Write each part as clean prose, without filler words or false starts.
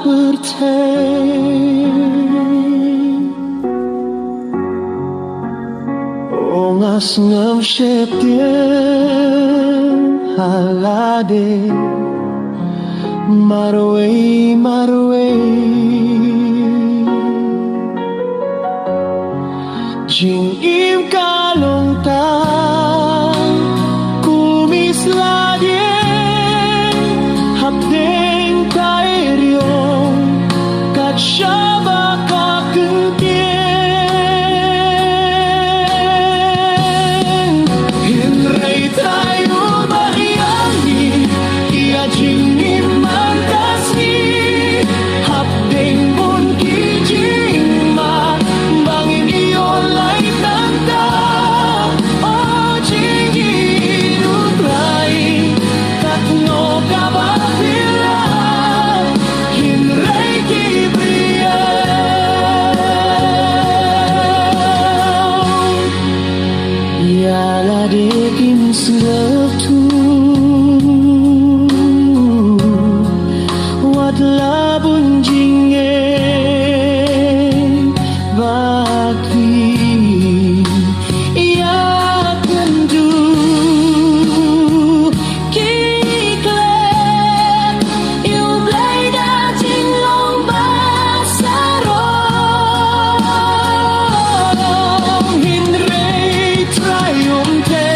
per te. Ongas ngam shep tien halade marway marway jing im kalong ta kumis ladien hapdeng kairiong kat shaba ka kentien hinray tayo mariangi iya jing imang kasni hapdeng bun kijing ma bangin iyo lay tanda o jing inutray katno kabapila hinray kibriyaw yala dekin selatu wat labun jinge bakti ya kendu kiklet yêu blay da jing long basarong hinray triumphe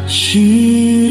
She